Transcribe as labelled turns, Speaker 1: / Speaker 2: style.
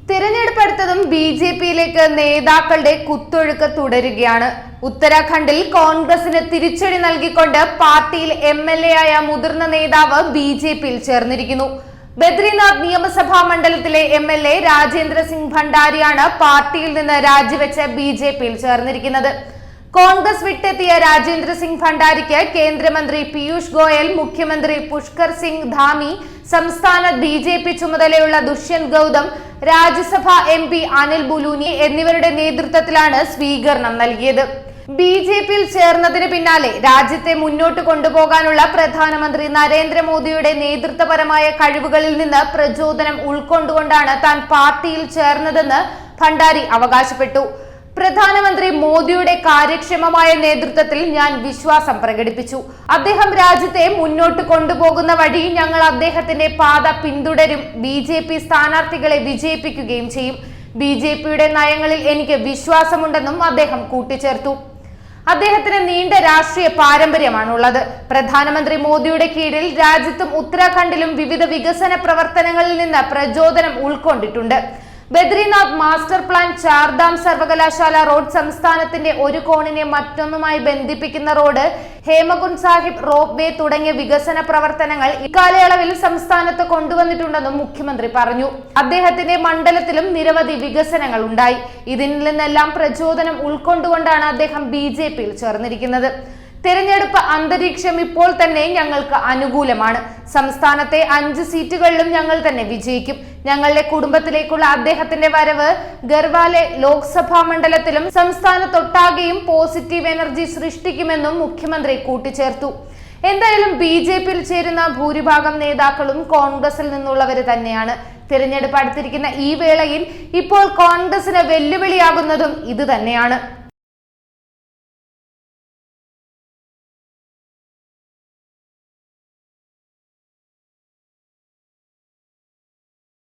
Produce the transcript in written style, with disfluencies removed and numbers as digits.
Speaker 1: തിരഞ്ഞെടുപ്പ് അടുത്തതും ബി.ജെ.പിയിലേക്ക് നേതാക്കളുടെ കുത്തൊഴുക്ക് തുടരുകയാണ്. ഉത്തരാഖണ്ഡിൽ കോൺഗ്രസിന് തിരിച്ചടി നൽകിക്കൊണ്ട് പാർട്ടിയിൽ എം.എൽ.എ ആയ മുതിർന്ന നേതാവ് ബി.ജെ.പിയിൽ ചേർന്നിരിക്കുന്നു. ബദ്രിനാഥ് നിയമസഭാ മണ്ഡലത്തിലെ എം.എൽ.എ രാജേന്ദ്ര സിംഗ് ഭണ്ഡാരിയാണ് പാർട്ടിയിൽ നിന്ന് രാജിവെച്ച് ബി.ജെ.പിയിൽ ചേർന്നിരിക്കുന്നത്. കോൺഗ്രസ് വിട്ടെത്തിയ രാജേന്ദ്ര സിംഗ് ഭണ്ഡാരിക്ക് കേന്ദ്രമന്ത്രി പീയൂഷ് ഗോയൽ, മുഖ്യമന്ത്രി പുഷ്കർ സിംഗ് ധാമി, സംസ്ഥാന ബി.ജെ.പി ചുമതലയുള്ള ദുഷ്യന്ത് ഗൗതം, രാജ്യസഭാ എം.പി അനിൽ ബുലൂനി എന്നിവരുടെ നേതൃത്വത്തിലാണ് സ്വീകരണം നൽകിയത്. ബി.ജെ.പിയിൽ ചേർന്നതിന് പിന്നാലെ രാജ്യത്തെ മുന്നോട്ട് കൊണ്ടുപോകാനുള്ള പ്രധാനമന്ത്രി നരേന്ദ്രമോദിയുടെ നേതൃത്വപരമായ കഴിവുകളിൽ നിന്ന് പ്രചോദനം ഉൾക്കൊണ്ടുകൊണ്ടാണ് താൻ പാർട്ടിയിൽ ചേർന്നതെന്ന് ഭണ്ഡാരി അവകാശപ്പെട്ടു. പ്രധാനമന്ത്രി മോദിയുടെ കാര്യക്ഷമമായ നേതൃത്വത്തിൽ ഞാൻ വിശ്വാസം പ്രകടിപ്പിച്ചു. അദ്ദേഹം രാജ്യത്തെ മുന്നോട്ട് കൊണ്ടുപോകുന്ന വഴി ഞങ്ങൾ അദ്ദേഹത്തിന്റെ പാത പിന്തുടരും. ബി.ജെ.പി സ്ഥാനാർത്ഥികളെ വിജയിപ്പിക്കുകയും ചെയ്യും. ബി.ജെ.പിയുടെ നയങ്ങളിൽ എനിക്ക് വിശ്വാസമുണ്ടെന്നും അദ്ദേഹം കൂട്ടിച്ചേർത്തു. അദ്ദേഹത്തിന് നീണ്ട രാഷ്ട്രീയ പാരമ്പര്യമാണുള്ളത്. പ്രധാനമന്ത്രി മോദിയുടെ കീഴിൽ രാജ്യത്തും ഉത്തരാഖണ്ഡിലും വിവിധ വികസന പ്രവർത്തനങ്ങളിൽ നിന്ന് പ്രചോദനം ഉൾക്കൊണ്ടിട്ടുണ്ട്. ബദ്രിനാഥ് മാസ്റ്റർ പ്ലാൻ, ചാർധാം സർവകലാശാല റോഡ്, സംസ്ഥാനത്തിന്റെ ഒരു കോണിനെ മറ്റൊന്നുമായി ബന്ധിപ്പിക്കുന്ന road, Hemkund Sahib rope way തുടങ്ങിയ വികസന പ്രവർത്തനങ്ങൾ ഇക്കാലയളവിൽ സംസ്ഥാനത്ത് കൊണ്ടുവന്നിട്ടുണ്ടെന്നും മുഖ്യമന്ത്രി പറഞ്ഞു. അദ്ദേഹത്തിന്റെ മണ്ഡലത്തിലും നിരവധി വികസനങ്ങൾ ഉണ്ടായി. ഇതിൽ നിന്നെല്ലാം പ്രചോദനം ഉൾക്കൊണ്ടുകൊണ്ടാണ് അദ്ദേഹം ബി.ജെ.പിയിൽ ചേർന്നിരിക്കുന്നത്. തെരഞ്ഞെടുപ്പ് അന്തരീക്ഷം ഇപ്പോൾ തന്നെ ഞങ്ങൾക്ക് അനുകൂലമാണ്. സംസ്ഥാനത്തെ 5 സീറ്റുകളിലും ഞങ്ങൾ തന്നെ വിജയിക്കും. ഞങ്ങളുടെ കുടുംബത്തിലേക്കുള്ള അദ്ദേഹത്തിന്റെ വരവ് ഗർവാലെ ലോക്സഭാ മണ്ഡലത്തിലും സംസ്ഥാനത്തൊട്ടാകെയും പോസിറ്റീവ് എനർജി സൃഷ്ടിക്കുമെന്നും മുഖ്യമന്ത്രി കൂട്ടിച്ചേർത്തു. എന്തായാലും ബി.ജെ.പിയിൽ ചേരുന്ന ഭൂരിഭാഗം നേതാക്കളും കോൺഗ്രസിൽ നിന്നുള്ളവര് തന്നെയാണ്. തിരഞ്ഞെടുപ്പ് അടുത്തിരിക്കുന്ന ഈ വേളയിൽ ഇപ്പോൾ കോൺഗ്രസിന് വെല്ലുവിളിയാകുന്നതും ഇത് തന്നെയാണ്.